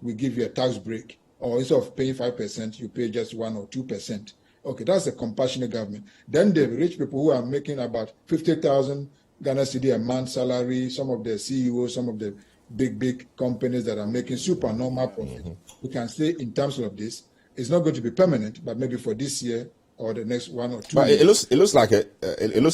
we give you a tax break, or instead of paying 5%, you pay just 1 or 2%. Okay, that's a compassionate government. Then the rich people who are making about 50,000 Ghana cedi a month salary, some of the CEOs, some of the big companies that are making super normal profit, we can say in terms of this, it's not going to be permanent, but maybe for this year or the next 1 or 2 but years. It looks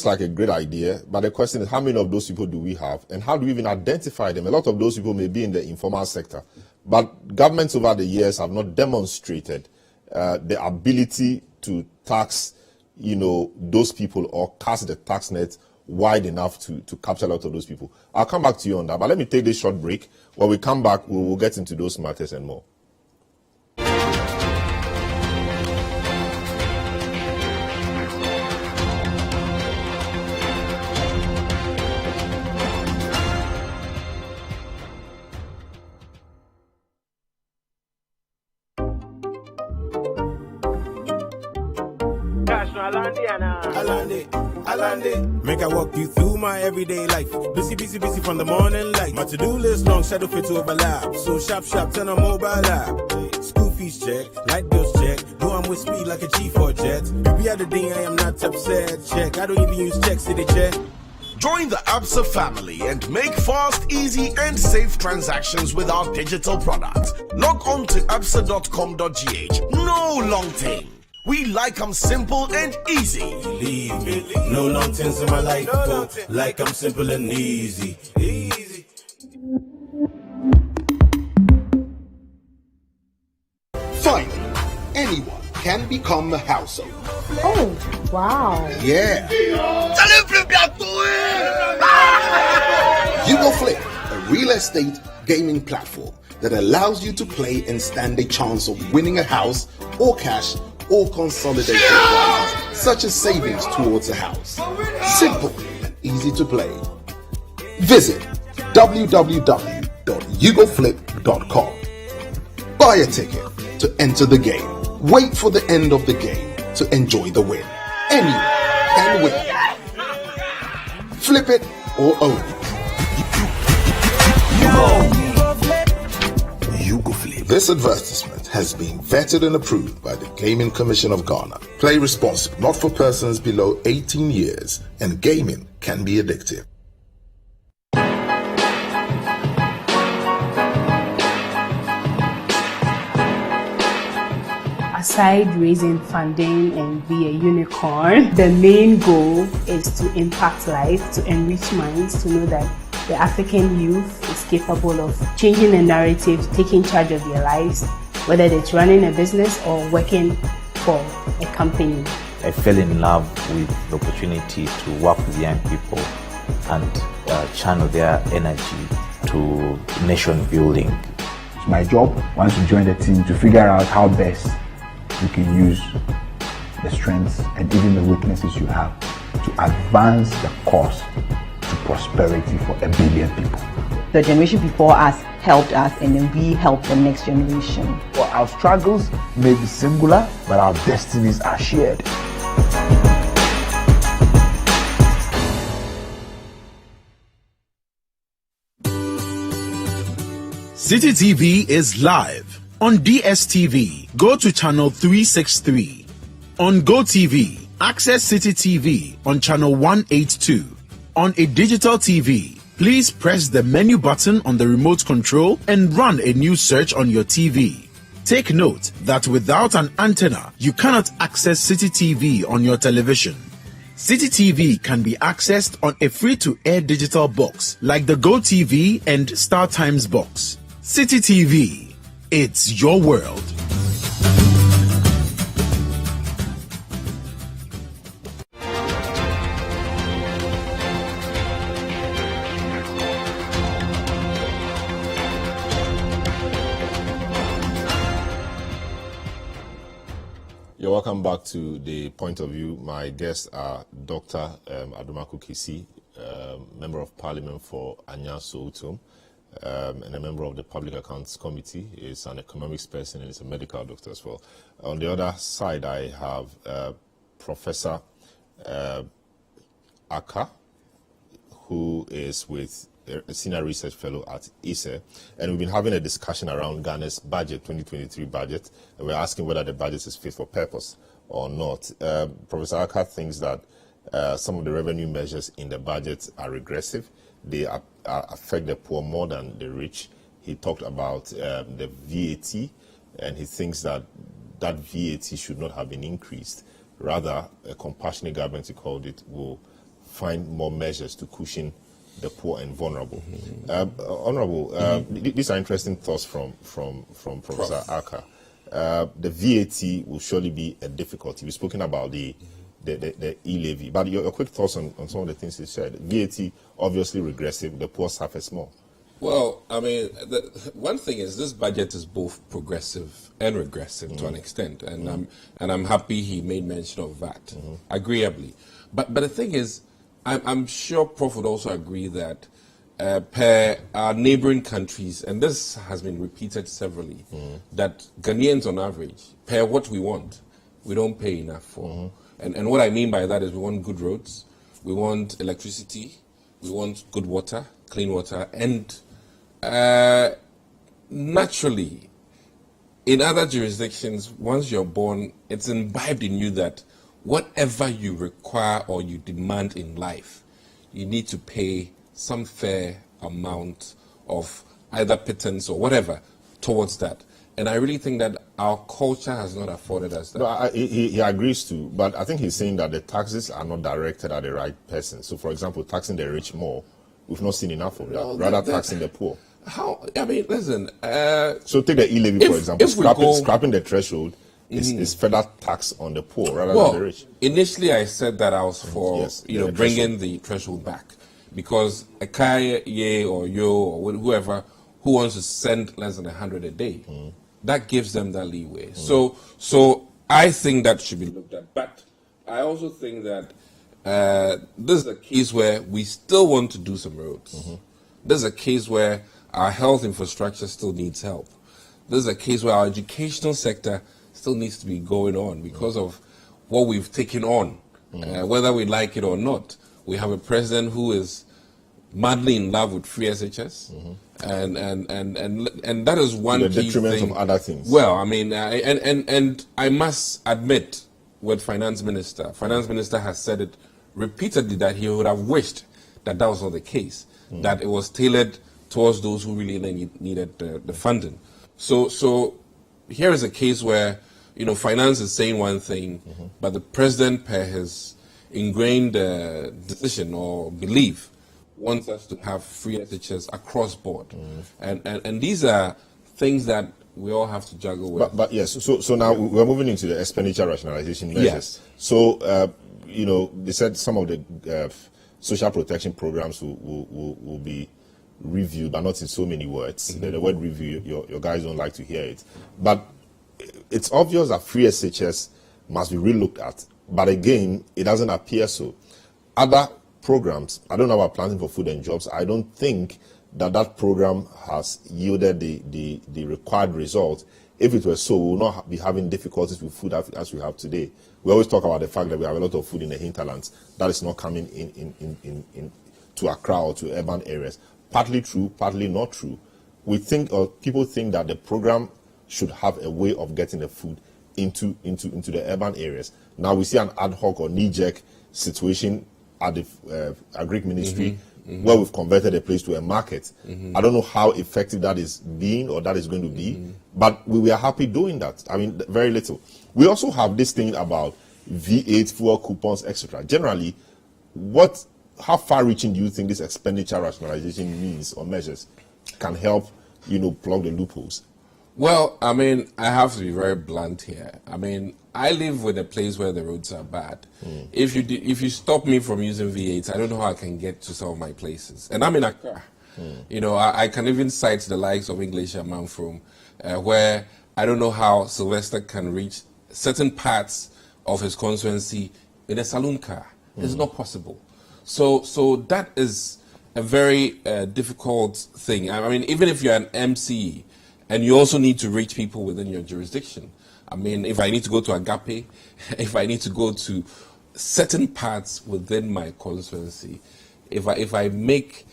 like a great idea, but the question is, how many of those people do we have, and how do we even identify them? A lot of those people may be in the informal sector, but governments over the years have not demonstrated the ability to tax, those people, or cast the tax net wide enough to capture a lot of those people. I'll come back to you on that, but let me take this short break. When we come back, we will get into those matters and more. Alande, make I walk you through my everyday life. Busy from the morning light. My to-do list long, shadow fit to overlap. So sharp, turn on mobile app. School fees check, light bills check. No, I'm with speed like a G4 jet. Every other day I am not upset. Check, I don't even use check, city check. Join the Absa family and make fast, easy, and safe transactions with our digital products. Log on to absa.com.gh. No long thing. We like them simple and easy. Believe me, no long things in my life, though. Like I'm simple and easy. Finally, anyone can become a household. Oh, wow. Yeah. You Go Flip, a real estate gaming platform that allows you to play and stand a chance of winning a house or cash or consolidated prizes, such as savings towards a house. Simple and easy to play. Visit www.yougoflip.com. Buy a ticket to enter the game. Wait for the end of the game to enjoy the win. Anyone can win. Flip it or own it. You Go Flip. This advertisement has been vetted and approved by the Gaming Commission of Ghana. Play responsibly, not for persons below 18 years, and gaming can be addictive. Aside raising funding and be a unicorn, the main goal is to impact life, to enrich minds, to know that the African youth is capable of changing the narrative, taking charge of their lives, whether it's running a business or working for a company. I fell in love with the opportunity to work with young people and channel their energy to nation building. It's my job, once you join the team, to figure out how best you can use the strengths and even the weaknesses you have to advance the cause to prosperity for 1 billion people. The generation before us helped us, and then we help the next generation. Well, our struggles may be singular, but our destinies are shared. Citi TV is live on DSTV. Go to channel 363. On GoTV, access Citi TV on channel 182. On a digital TV, please press the menu button on the remote control and run a new search on your TV. Take note that without an antenna, you cannot access Citi TV on your television. Citi TV can be accessed on a free-to-air digital box like the GoTV and StarTimes box. Citi TV, it's your world. You're welcome back to The Point of View. My guests are Dr. Adomaku Kisi, Member of Parliament for Anya Soutum, and a member of the Public Accounts Committee. Is an economics person and is a medical doctor as well. On the other side, I have Professor Aka, who is with a senior research fellow at ISE, and we've been having a discussion around Ghana's budget, 2023 budget, and we're asking whether the budget is fit for purpose or not. Professor Aka thinks that some of the revenue measures in the budget are regressive. They affect the poor more than the rich. He talked about the VAT, and he thinks that VAT should not have been increased. Rather, a compassionate government, he called it, will find more measures to cushion the poor and vulnerable. Honorable, these are interesting thoughts from Professor Aka. The VAT will surely be a difficulty. We've spoken about the e-levy, but your quick thoughts on some of the things he said. VAT, obviously regressive, the poor suffers more. Well, I mean, one thing is this budget is both progressive and regressive to an extent, and I'm happy he made mention of that, agreeably. But the thing is, I'm sure Prof would also agree that per our neighboring countries, and this has been repeated severally, that Ghanaians on average, per what we want, we don't pay enough for. And what I mean by that is we want good roads, we want electricity, we want good water, clean water, and naturally, in other jurisdictions, once you're born, it's imbibed in you that whatever you require or you demand in life, you need to pay some fair amount of either pittance or whatever towards that. And I really think that our culture has not afforded us that. No, he agrees to, but I think he's saying that the taxes are not directed at the right person. So, for example, taxing the rich more, we've not seen enough of that. Rather, taxing the poor. How? I mean, listen. So take the e-levy, for example. Scrapping the threshold is further tax on the poor rather than the rich. Initially, I said that I was for bringing the threshold back, because a Kaya, Ye, or Yo, or whoever who wants to send less than 100 a day, that gives them that leeway. So I think that should be looked at. But I also think that this is a case where we still want to do some roads. This is a case where our health infrastructure still needs help. This is a case where our educational sector still needs to be going on because of what we've taken on, whether we like it or not. We have a president who is madly in love with free SHS, and that is one key detriment thing. Of other things. Well, I mean, and I must admit, with Finance Minister has said it repeatedly that he would have wished that was not the case, that it was tailored towards those who really needed the funding. So here is a case where finance is saying one thing, but the president, per his ingrained decision or belief, wants us to have free SHS across board, and these are things that we all have to juggle with. But yes, so now we're moving into the expenditure rationalization measures. Yes. So they said some of the social protection programs will be reviewed, but not in so many words. The word review, your guys don't like to hear it, but it's obvious that free SHS must be relooked at. But again, it doesn't appear so. Other programs, I don't know about Planting for Food and Jobs. I don't think that program has yielded the required result. If it were so, we will not be having difficulties with food as we have today. We always talk about the fact that we have a lot of food in the hinterlands that is not coming in to Accra or to urban areas. Partly true, partly not true. We think, or people think, that the program should have a way of getting the food into the urban areas. Now we see an ad hoc or knee-jerk situation at the Agric Ministry, where we've converted a place to a market. I don't know how effective that is being or that is going to be, but we are happy doing that. I mean, very little. We also have this thing about V8, fuel coupons, etc. Generally, how far-reaching do you think this expenditure rationalization means or measures can help, plug the loopholes? Well, I mean, I have to be very blunt here. I mean, I live with a place where the roads are bad. If you stop me from using V8, I don't know how I can get to some of my places. And I'm in Accra. I can even cite the likes of English and Manfrom, where I don't know how Sylvester can reach certain parts of his constituency in a saloon car. It's not possible. So that is a very difficult thing. I mean, even if you're an MC, and you also need to reach people within your jurisdiction. I mean, if I need to go to Agape, if I need to go to certain parts within my constituency, if I make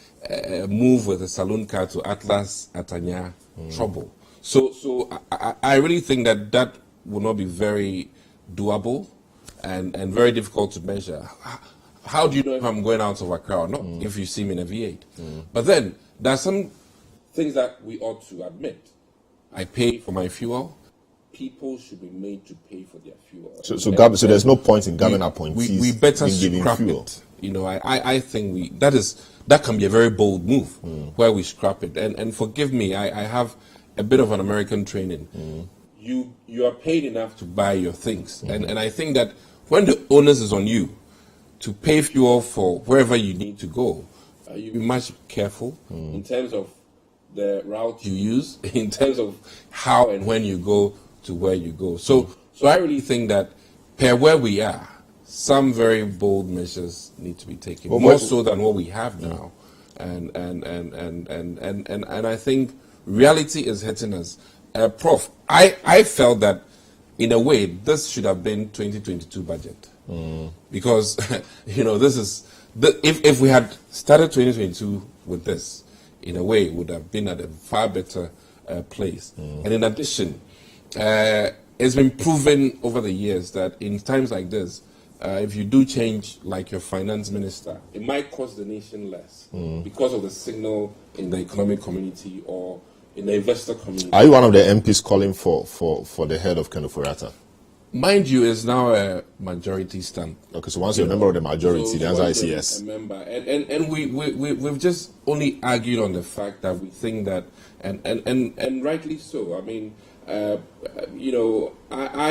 move with a saloon car to Atlas Atanya trouble. So I really think that will not be very doable and very difficult to measure. How do you know if I'm going out of Accra or not if you see me in a V8? But then there are some things that we ought to admit. I pay for my fuel. People should be made to pay for their fuel. So there's no point in government appointees. We better giving scrap fuel. it. You know, I think that can be a very bold move where we scrap it. And forgive me, I have a bit of an American training. You are paid enough to buy your things. And I think that when the onus is on you to pay fuel for wherever you need to go, you be much careful in terms of the route you use, in terms of how and when you go to where you go. So I really think that per where we are, some very bold measures need to be taken, more so than what we have now. And I think reality is hitting us. Prof, I felt that in a way this should have been 2022 budget. Because this is if we had started 2022 with this, in a way it would have been at a far better place. And in addition, it's been proven over the years that in times like this, if you do change like your finance minister, it might cost the nation less because of the signal in the economic community or in the investor community. Are you one of the MPs calling for the head of Kenufurata? Mind you, it's now a majority stamp. Okay, so once you're a member of the majority, the answer is yes. A member, and we've just only argued on the fact that we think that, and rightly so. I mean, I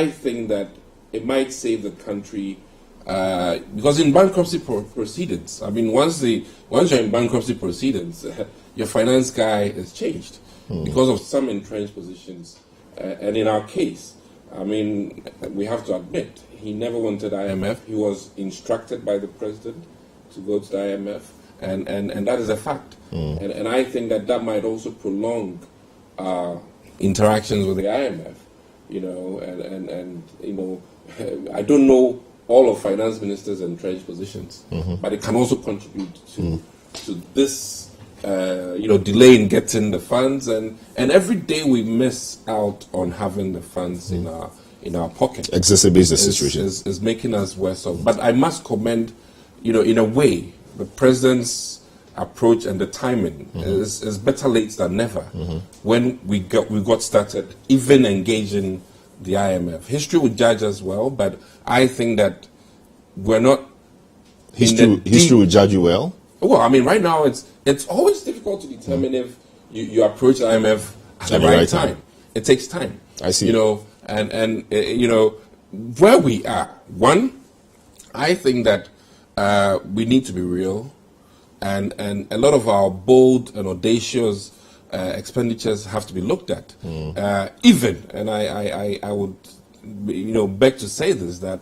think that it might save the country because in bankruptcy proceedings, I mean, once you're in bankruptcy proceedings, your finance guy is changed because of some entrenched positions, and in our case. I mean, we have to admit, he never wanted IMF. He was instructed by the president to go to the IMF, and that is a fact. And I think that might also prolong interactions with the IMF. I don't know all of finance ministers' entrenched positions, but it can also contribute to this. Delay in getting the funds, and every day we miss out on having the funds in our pocket. Exacerbates the situation. Is making us worse off. But I must commend, in a way, the president's approach and the timing is better late than never. When we got started, even engaging the IMF, history would judge us well, but I think that we're not. History would judge you well. Well, I mean, right now it's always difficult to determine if you approach IMF at the right time. It takes time. I see. And where we are. One, I think that we need to be real, and a lot of our bold and audacious expenditures have to be looked at. Even, and I would, beg to say this, that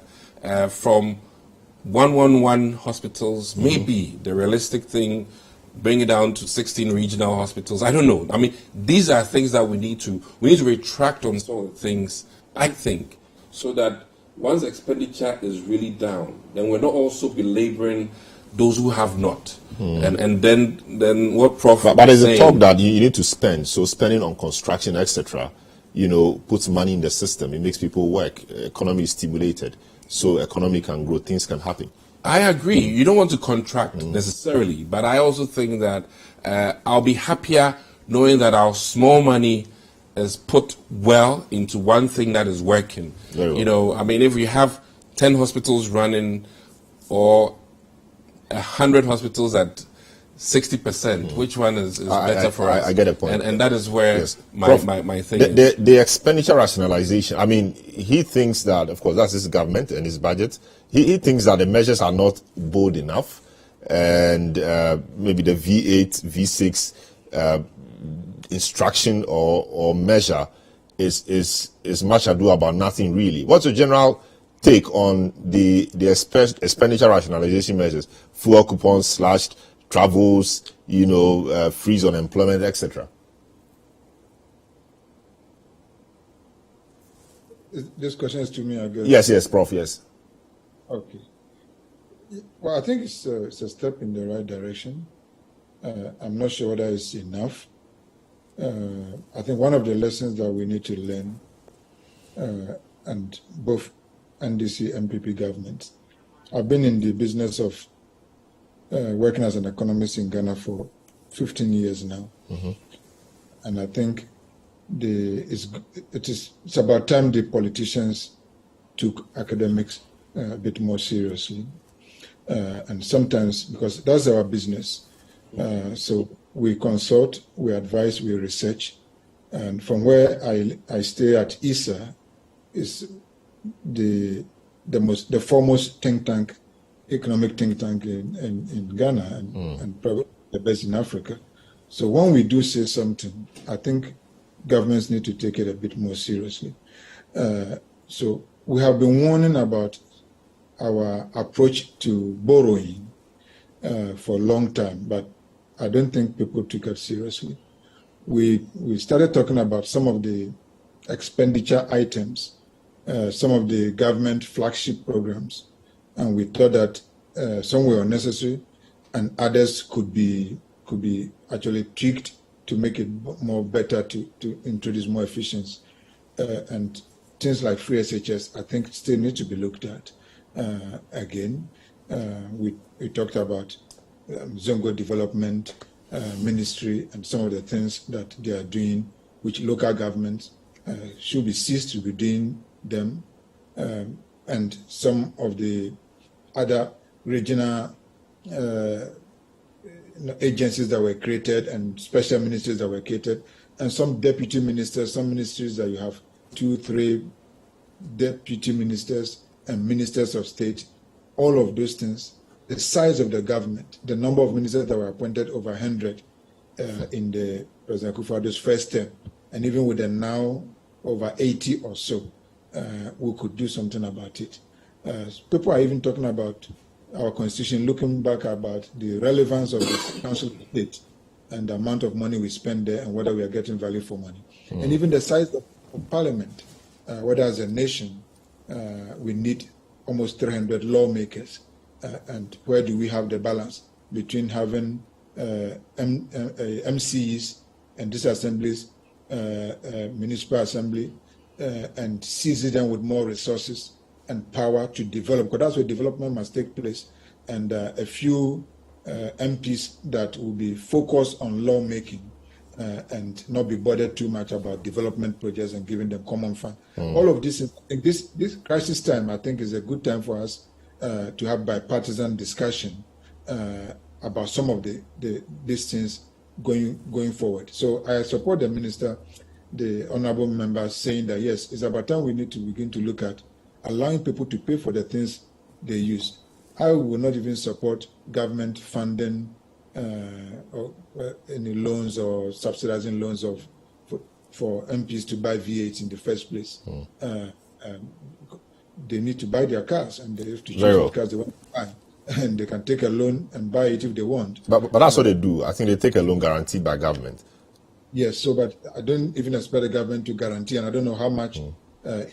from 111 hospitals, maybe the realistic thing, bring it down to 16 regional hospitals. I don't know. I mean, these are things that we need to retract on some of the things, I think, so that once expenditure is really down, then we're not also belaboring those who have not. And then what profit? But there's a talk that you need to spend. So spending on construction, etc., puts money in the system. It makes people work. Economy is stimulated. So economy can grow, things can happen. I agree. You don't want to contract necessarily, but I also think that I'll be happier knowing that our small money is put well into one thing that is working. Very well. I mean, if we have 10 hospitals running or 100 hospitals at 60%, which one is better for us? I get a point. And that is where yes. my thing is. The expenditure rationalization, I mean, he thinks that, of course, that's his government and his budget. He thinks that the measures are not bold enough, and maybe the V8, V6 instruction or measure is much ado about nothing really. What's your general take on the expenditure rationalization measures? Fuel coupons slashed, travels, freeze on employment, etc. This question is to me, I guess. Yes, Prof, yes. Okay. Well, I think it's a step in the right direction. I'm not sure whether it's enough. I think one of the lessons that we need to learn, and both NDC and MPP governments, I've been in the business of working as an economist in Ghana for 15 years now. And I think it's about time the politicians took academics a bit more seriously. And sometimes, because that's our business, so we consult, we advise, we research. And from where I stay at ISA is the foremost think tank, economic think tank in Ghana and probably the best in Africa. So when we do say something, I think governments need to take it a bit more seriously. So we have been warning about our approach to borrowing for a long time, but I don't think people took it seriously. We started talking about some of the expenditure items, some of the government flagship programs, and we thought that some were unnecessary and others could be actually tweaked to make it more better, to introduce more efficiency. And things like free SHS, I think, still need to be looked at again. We talked about Zongo Development Ministry and some of the things that they are doing, which local governments should be ceased to be doing them, and some of the other regional agencies that were created and special ministries that were created, and some deputy ministers, some ministries that you have 2, 3 deputy ministers and ministers of state, all of those things, the size of the government, the number of ministers that were appointed, over 100 in the President Akufo-Addo's first term, and even with the now over 80 or so, we could do something about it. People are even talking about our constitution, looking back about the relevance of the council of state and the amount of money we spend there and whether we are getting value for money. And even the size of parliament, whether as a nation, we need almost 300 lawmakers. And where do we have the balance between having MCs and these assemblies, municipal assembly, and seizing them with more resources and power to develop, because that's where development must take place, and a few MPs that will be focused on lawmaking and not be bothered too much about development projects and giving them common fund. All of this, this crisis time, I think, is a good time for us to have bipartisan discussion about some of these things going forward. So I support the minister, the honorable member, saying that yes, it's about time we need to begin to look at allowing people to pay for the things they use. I will not even support government funding or any loans or subsidizing loans for MPs to buy V8 in the first place. They need to buy their cars, and they have to choose what cars they want to buy. And they can take a loan and buy it if they want. But that's what they do. I think they take a loan guaranteed by government. Yes, so but I don't even expect the government to guarantee, and I don't know how much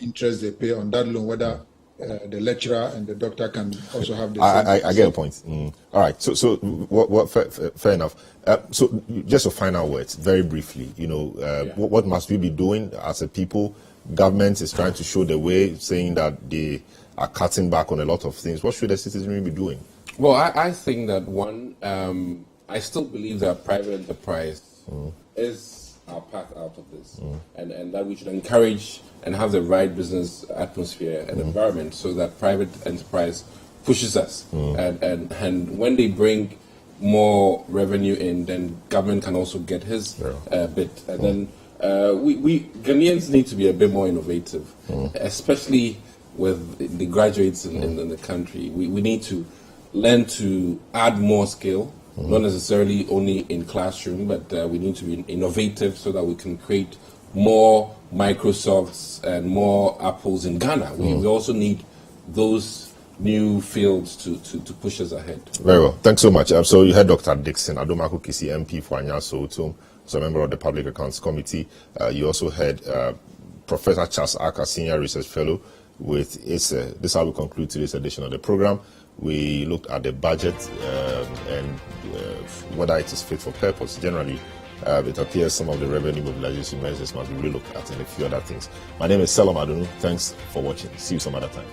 interest they pay on that loan, whether the lecturer and the doctor can also have the same. I get a point. All right, so fair enough. So just a final words, very briefly, what must we be doing as a people? Government is trying to show the way, saying that they are cutting back on a lot of things. What should the citizenry be doing? Well, I think that one, I still believe that private enterprise is our path out of this, and that we should encourage and have the right business atmosphere and environment so that private enterprise pushes us, and when they bring more revenue in, then government can also get his bit, and then we Ghanaians need to be a bit more innovative, especially with the graduates in the country. We need to learn to add more skill, not necessarily only in classroom, but we need to be innovative so that we can create more Microsofts and more Apples in Ghana. We also need those new fields to push us ahead. Very well. Thanks so much. So you heard Dr. Dixon Adomaku Kisi, MP for Anyaso Otum, so a member of the Public Accounts Committee. You also heard Professor Charles Aka, Senior Research Fellow with ISA. This is how we conclude today's edition of the program. We looked at the budget and whether it is fit for purpose. Generally, it appears some of the revenue mobilization measures must be relooked at and a few other things. My name is Selam Adunu. Thanks for watching. See you some other time.